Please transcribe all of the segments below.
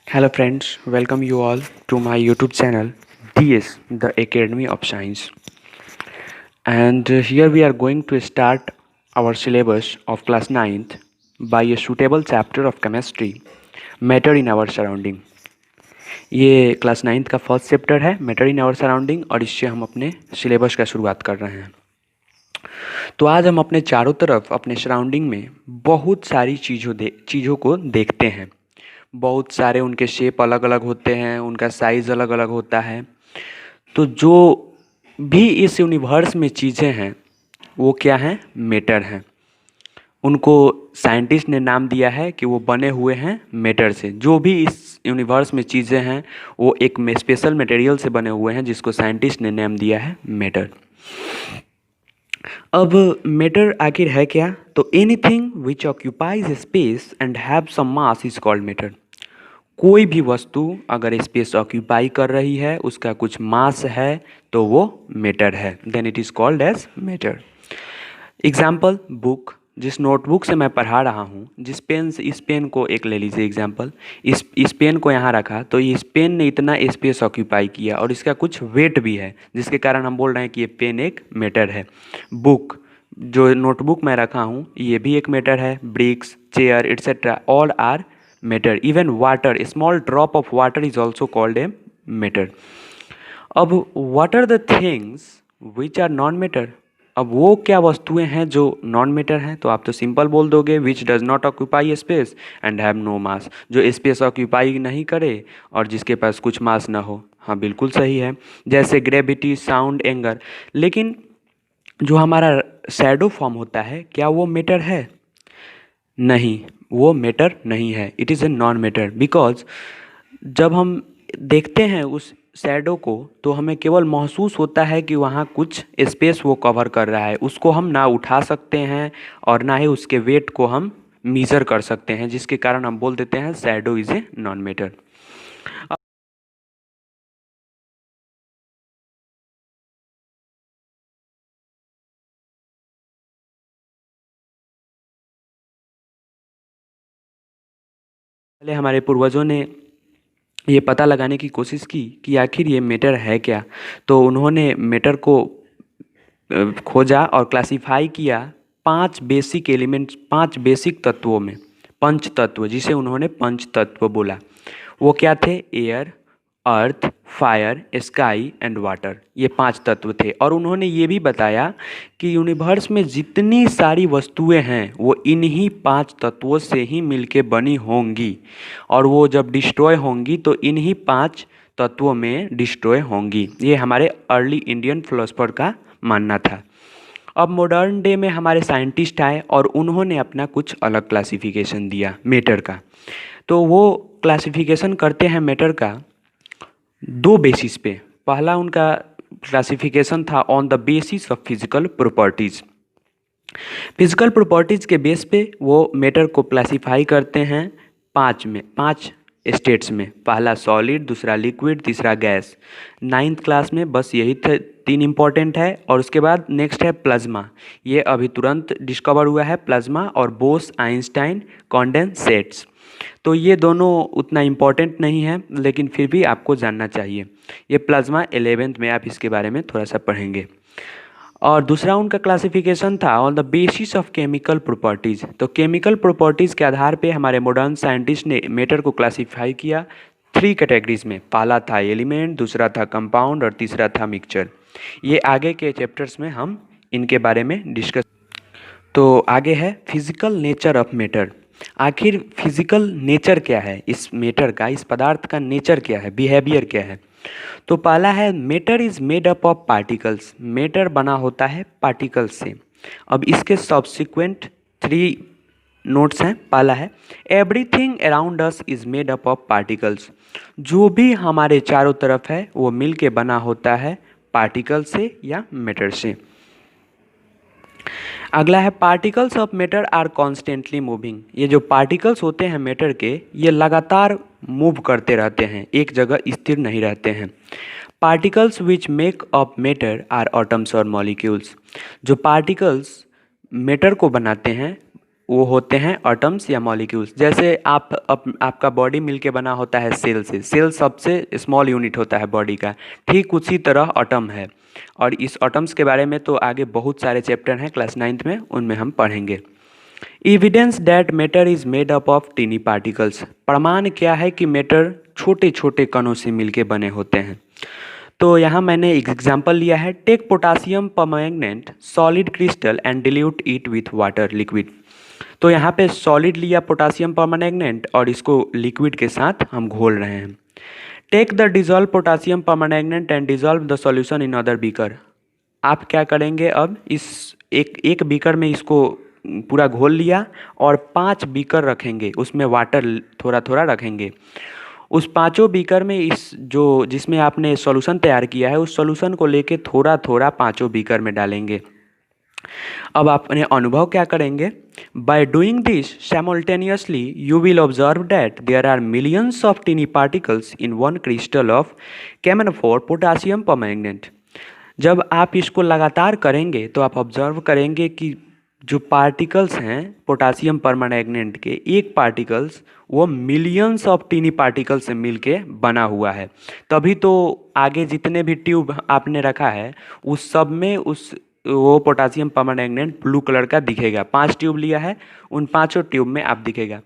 Hello friends, welcome you all to my YouTube channel DS, the Academy of Science. And here we are going to start our syllabus of class 9th by a suitable chapter of chemistry, matter in our surrounding. ये class 9th का first chapter है matter in our surrounding और इससे हम अपने syllabus का शुरुआत कर रहे हैं। तो आज हम अपने चारों तरफ अपने सराउंडिंग में बहुत सारी चीज़ों को देखते हैं। बहुत सारे उनके शेप अलग अलग होते हैं, उनका साइज़ अलग अलग होता है। तो जो भी इस यूनिवर्स में चीज़ें हैं वो क्या हैं? मैटर हैं। उनको साइंटिस्ट ने नाम दिया है कि वो बने हुए हैं मैटर से। जो भी इस यूनिवर्स में चीज़ें हैं वो एक स्पेशल मटेरियल से बने हुए हैं जिसको साइंटिस्ट ने नाम दिया है मैटर। अब मैटर आखिर है क्या? तो anything which occupies space and have some mass is called matter. कोई भी वस्तु अगर स्पेस ऑक्यूपाई कर रही है, उसका कुछ मास है, तो वो मैटर है, then it is called as matter. Example book, जिस नोटबुक से मैं पढ़ा रहा हूँ, जिस पेन से, इस पेन को एक ले लीजिए एग्जाम्पल, इस पेन को यहाँ रखा तो इस पेन ने इतना स्पेस ऑक्यूपाई किया और इसका कुछ वेट भी है जिसके कारण हम बोल रहे हैं कि ये पेन एक मैटर है। बुक, जो नोटबुक मैं रखा हूँ, ये भी एक मैटर है। Bricks, chair etcetera all are matter. Even water, small drop of water is also called a matter. अब what are the things which are non matter? अब वो क्या वस्तुएं हैं जो नॉन मैटर हैं? तो आप तो सिंपल बोल दोगे which does not occupy space and have no mass. जो स्पेस ऑक्यूपाई नहीं करे और जिसके पास कुछ मास ना हो। हाँ, बिल्कुल सही है। जैसे ग्रेविटी, साउंड, एंगर। लेकिन जो हमारा शैडो फॉर्म होता है, क्या वो मैटर है? नहीं, वो मैटर नहीं है। It is a non matter because जब हम देखते हैं उस शैडो को तो हमें केवल महसूस होता है कि वहाँ कुछ स्पेस वो कवर कर रहा है। उसको हम ना उठा सकते हैं और ना ही उसके वेट को हम मीज़र कर सकते हैं, जिसके कारण हम बोल देते हैं shadow is a non matter. पहले हमारे पूर्वजों ने ये पता लगाने की कोशिश की कि आखिर ये मैटर है क्या। तो उन्होंने मैटर को खोजा और क्लासिफाई किया 5 बेसिक एलिमेंट्स, 5 बेसिक तत्वों में। पंच तत्व, जिसे उन्होंने पंच तत्व बोला। वो क्या थे? Air, earth, fire, sky and water. ये 5 तत्व थे। और उन्होंने ये भी बताया कि यूनिवर्स में जितनी सारी वस्तुएं हैं वो इन्हीं 5 तत्वों से ही मिलके बनी होंगी और वो जब डिस्ट्रॉय होंगी तो इन्हीं 5 तत्वों में डिस्ट्रॉय होंगी। ये हमारे अर्ली इंडियन फिलोसफर का मानना था। अब मॉडर्न डे में हमारे साइंटिस्ट आए और उन्होंने अपना कुछ अलग क्लासिफिकेशन दिया मैटर का। तो वो क्लासिफिकेशन करते हैं मैटर का 2 बेसिस पे। पहला उनका क्लासिफिकेशन था on the basis of physical properties. Physical properties के बेस पे वो मैटर को क्लासिफाई करते हैं 5 स्टेट्स में। पहला सॉलिड, दूसरा लिक्विड, तीसरा गैस। 9th क्लास में बस यही 3 इम्पॉर्टेंट है। और उसके बाद नेक्स्ट है प्लाज्मा। ये अभी तुरंत डिस्कवर हुआ है, प्लाज्मा और बोस आइंस्टाइन कॉन्डेंसेट्स। तो ये दोनों उतना इम्पॉर्टेंट नहीं है लेकिन फिर भी आपको जानना चाहिए। ये प्लाज्मा 11th में आप इसके बारे में थोड़ा सा पढ़ेंगे। और दूसरा उनका क्लासिफिकेशन था on the basis of chemical properties. तो केमिकल प्रॉपर्टीज़ के आधार पे हमारे मॉडर्न साइंटिस्ट ने मैटर को क्लासिफाई किया 3 कैटेगरीज में। पहला था एलिमेंट, दूसरा था कंपाउंड और तीसरा था मिक्सचर। ये आगे के चैप्टर्स में हम इनके बारे में डिस्कस। तो आगे है फिजिकल नेचर ऑफ मैटर। आखिर फिजिकल नेचर क्या है इस मैटर का, इस पदार्थ का नेचर क्या है, बिहेवियर क्या है? तो पहला है matter is made up of particles. Matter बना होता है पार्टिकल्स से। अब इसके सब्सिक्वेंट 3 नोट्स हैं। पहला है everything around us is made up of particles. जो भी हमारे चारों तरफ है वो मिल के बना होता है पार्टिकल से या मैटर से। अगला है particles of matter are constantly moving. ये जो पार्टिकल्स होते हैं मैटर के, ये लगातार मूव करते रहते हैं, एक जगह स्थिर नहीं रहते हैं। Particles which make up matter are atoms और मॉलिक्यूल्स। जो पार्टिकल्स मैटर को बनाते हैं वो होते हैं एटम्स या मॉलिक्यूल्स। जैसे आपका बॉडी मिलके बना होता है सेल से, सेल सबसे स्मॉल यूनिट होता है बॉडी का, ठीक उसी तरह एटम है। और इस एटम्स के बारे में तो आगे बहुत सारे चैप्टर हैं क्लास 9th में, उनमें हम पढ़ेंगे। Evidence that matter is made up of tiny particles, प्रमाण क्या है कि मैटर छोटे छोटे कणों से मिलके बने होते हैं। तो यहाँ मैंने एक एग्जाम्पल लिया है, take potassium permanganate solid crystal and dilute it with water liquid. तो यहाँ पे सॉलिड लिया पोटासियम परमैंगनेट और इसको लिक्विड के साथ हम घोल रहे हैं। Take the dissolve potassium permanganate and dissolve the solution in other beaker. आप क्या करेंगे, अब इस एक बीकर में इसको पूरा घोल लिया और 5 बीकर रखेंगे, उसमें वाटर थोड़ा थोड़ा रखेंगे। उस पांचों बीकर में जिसमें आपने सॉल्यूशन तैयार किया है, उस सॉल्यूशन को लेके थोड़ा थोड़ा पांचों बीकर में डालेंगे। अब आप अपने अनुभव क्या करेंगे, by doing this simultaneously you will observe that there are millions of tiny particles in one crystal of camphor potassium permanganate. जब आप इसको लगातार करेंगे तो आप ऑब्जर्व करेंगे कि जो पार्टिकल्स हैं पोटासियम परमैंगनेट के, एक पार्टिकल्स वो मिलियंस ऑफ टीनी पार्टिकल्स से मिलके बना हुआ है। तभी तो आगे जितने भी ट्यूब आपने रखा है उस सब में वो पोटासियम परमैंगनेट ब्लू कलर का दिखेगा। 5 ट्यूब लिया है, उन पांचों ट्यूब में आप दिखेगा।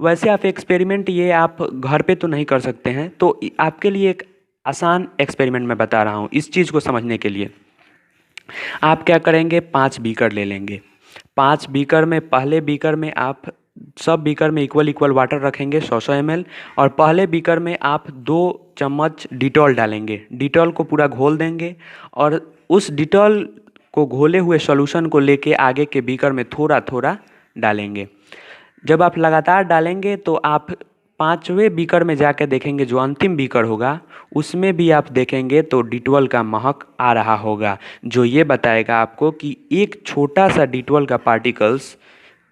वैसे आप एक्सपेरिमेंट ये आप घर पे तो नहीं कर सकते हैं, तो आपके लिए एक आसान एक्सपेरिमेंट मैं बता रहा हूँ इस चीज़ को समझने के लिए। आप क्या करेंगे, 5 बीकर ले लेंगे। 5 बीकर में, पहले बीकर में आप सब बीकर में इक्वल वाटर रखेंगे 100 ml, और पहले बीकर में आप 2 चम्मच डिटॉल डालेंगे। डिटॉल को पूरा घोल देंगे और उस डिटॉल को घोले हुए सॉल्यूशन को लेके आगे के बीकर में थोड़ा थोड़ा डालेंगे। जब आप लगातार डालेंगे तो आप 5वें बीकर में जाकर देखेंगे, जो अंतिम बीकर होगा उसमें भी आप देखेंगे तो डिटॉल का महक आ रहा होगा, जो ये बताएगा आपको कि एक छोटा सा डिटॉल का पार्टिकल्स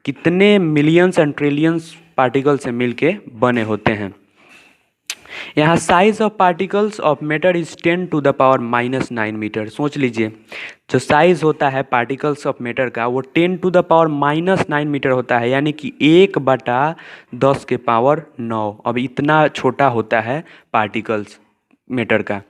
कितने मिलियंस एंड ट्रिलियंस पार्टिकल से मिलके बने होते हैं। यहाँ size of particles of matter is 10 to the power -9 metre. सोच लीजिए, जो साइज होता है पार्टिकल्स ऑफ मैटर का वो 10 टू द पावर -9 मीटर होता है, यानी कि 1/10 के पावर 9। अब इतना छोटा होता है पार्टिकल्स मैटर का।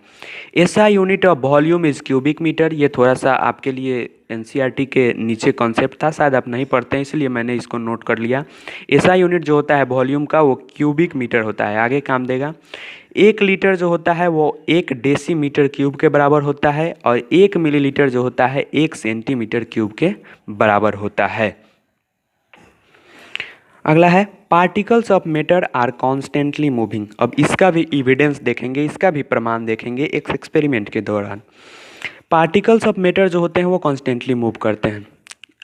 ऐसा unit of volume is cubic metre. ये थोड़ा सा आपके लिए एनसीईआरटी के नीचे कॉन्सेप्ट था, शायद आप नहीं पढ़ते हैं इसलिए मैंने इसको नोट कर लिया। ऐसा यूनिट जो होता है वॉल्यूम का वो क्यूबिक मीटर होता है, आगे काम देगा। 1 लीटर जो होता है वो 1 डेसीमीटर क्यूब के बराबर होता है, और 1 मिलीलीटर जो होता है 1 सेंटीमीटर क्यूब के बराबर होता है। अगला है particles of matter are constantly moving. अब इसका भी एविडेंस देखेंगे, इसका भी प्रमाण देखेंगे एक एक्सपेरिमेंट के दौरान। पार्टिकल्स ऑफ मैटर जो होते हैं वो कॉन्स्टेंटली मूव करते हैं।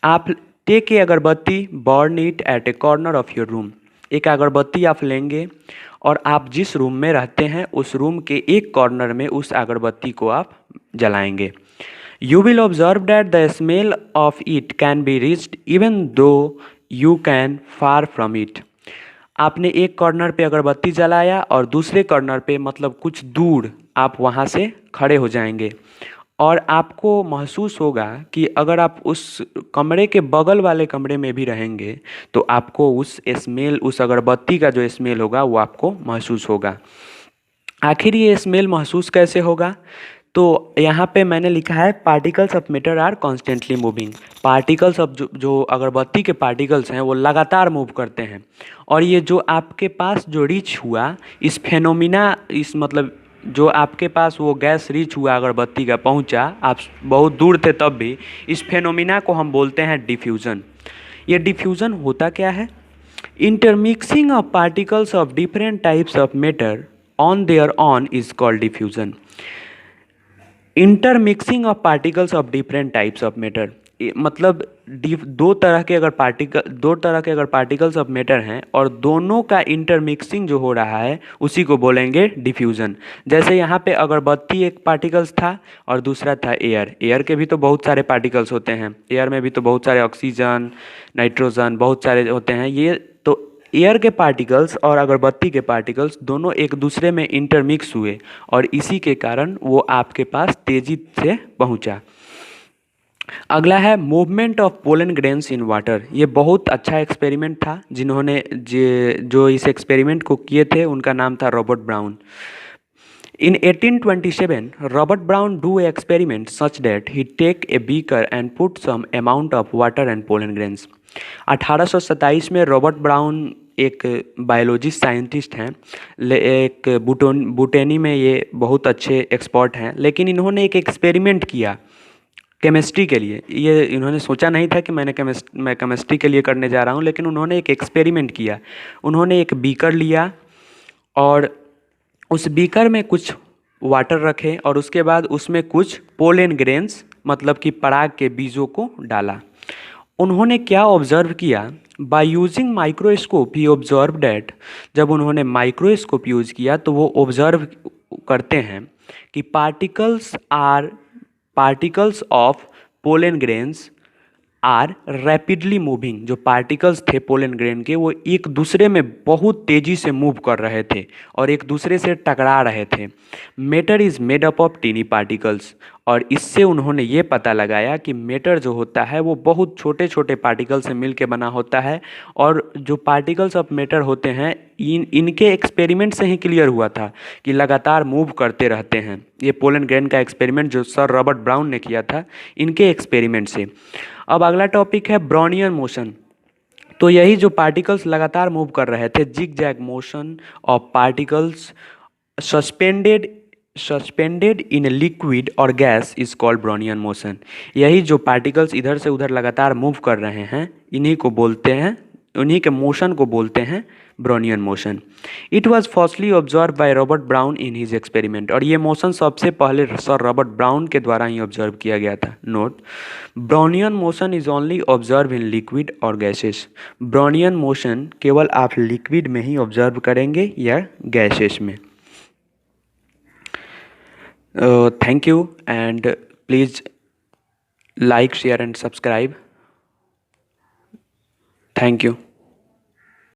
आप टेक ए अगरबत्ती, burn it at A corner of your room. एक अगरबत्ती आप लेंगे और आप जिस रूम में रहते हैं उस रूम के एक कॉर्नर में उस अगरबत्ती को आप जलाएंगे। You will observe that the smell of it can be reached even though you can far from it. आपने एक कॉर्नर पे अगरबत्ती जलाया और दूसरे कॉर्नर पे, मतलब कुछ दूर, आप वहाँ से खड़े हो जाएंगे और आपको महसूस होगा कि अगर आप उस कमरे के बगल वाले कमरे में भी रहेंगे तो आपको उस स्मेल, उस अगरबत्ती का जो स्मेल होगा वो आपको महसूस होगा। आखिर ये स्मेल महसूस कैसे होगा? तो यहाँ पे मैंने लिखा है particles of matter are constantly moving. Particles of जो अगरबत्ती के पार्टिकल्स हैं वो लगातार मूव करते हैं, और ये जो आपके पास जो रीच हुआ इस फेनोमिना, इस मतलब जो आपके पास वो गैस रीच हुआ अगरबत्ती का पहुँचा, आप बहुत दूर थे तब भी, इस फेनोमिना को हम बोलते हैं डिफ्यूज़न। ये डिफ्यूज़न होता क्या है? Intermixing of particles of different types of matter on their on is called diffusion. Intermixing of particles of different types of matter, मतलब दो तरह के अगर पार्टिकल्स ऑफ मैटर हैं और दोनों का इंटरमिक्सिंग जो हो रहा है उसी को बोलेंगे डिफ्यूज़न। जैसे यहाँ पे अगरबत्ती एक पार्टिकल्स था और दूसरा था एयर। एयर के भी तो बहुत सारे पार्टिकल्स होते हैं, एयर में भी तो बहुत सारे ऑक्सीजन, नाइट्रोजन, बहुत सारे होते हैं। ये तो एयर के पार्टिकल्स और अगरबत्ती के पार्टिकल्स दोनों एक दूसरे में इंटरमिक्स हुए और इसी के कारण वो आपके पास तेज़ी से पहुंचा। अगला है movement of pollen grains in water. ये बहुत अच्छा एक्सपेरिमेंट था। जो इस एक्सपेरिमेंट को किए थे उनका नाम था Robert brown. In 1827, Robert Brown do an experiment such that he take a beaker and put some amount of water and pollen grains. 1827 में रॉबर्ट ब्राउन एक बायोलॉजिस्ट साइंटिस्ट हैं, एक बुटेनी में ये बहुत अच्छे एक्सपर्ट हैं, लेकिन इन्होंने एक एक्सपेरिमेंट किया केमिस्ट्री के लिए। ये इन्होंने सोचा नहीं था कि मैं केमिस्ट्री के लिए करने जा रहा हूँ, लेकिन उन्होंने एक एक्सपेरिमेंट किया। उन्होंने एक बीकर लिया और उस बीकर में कुछ वाटर रखे और उसके बाद उसमें कुछ पोलन ग्रेन्स मतलब कि पराग के बीजों को डाला। उन्होंने क्या ऑब्जर्व किया? By using microscope he observe that, जब उन्होंने माइक्रोस्कोप यूज़ किया तो वो ऑब्जर्व करते हैं कि particles of pollen grains are rapidly moving. जो पार्टिकल्स थे पोलन ग्रेन के वो एक दूसरे में बहुत तेज़ी से मूव कर रहे थे और एक दूसरे से टकरा रहे थे। Matter is made up of tiny particles, और इससे उन्होंने ये पता लगाया कि मैटर जो होता है वो बहुत छोटे छोटे पार्टिकल से मिल के बना होता है। और जो पार्टिकल्स ऑफ मैटर होते हैं इनके एक्सपेरिमेंट से ही क्लियर हुआ था कि लगातार मूव करते रहते हैं। ये पोलन ग्रेन का एक्सपेरिमेंट जो सर रॉबर्ट ब्राउन ने किया था इनके एक्सपेरिमेंट से। अब अगला टॉपिक है ब्राउनियन मोशन। तो यही जो पार्टिकल्स लगातार मूव कर रहे थे, zig zag motion of particles suspended in liquid और gas is called Brownian motion. यही जो पार्टिकल्स इधर से उधर लगातार मूव कर रहे हैं उन्हीं के मोशन को बोलते हैं Brownian motion. It was firstly observe by Robert brown in his experiment, और ये मोशन सबसे पहले सर रॉबर्ट ब्राउन के द्वारा ही ऑब्जर्व किया गया था। Note, Brownian motion is only observe in liquid और गैसेस। ब्राउनियन मोशन केवल आप लिक्विड में ही ऑब्जर्व करेंगे या गैसेस में। Thank you and please like, share and subscribe. Thank you.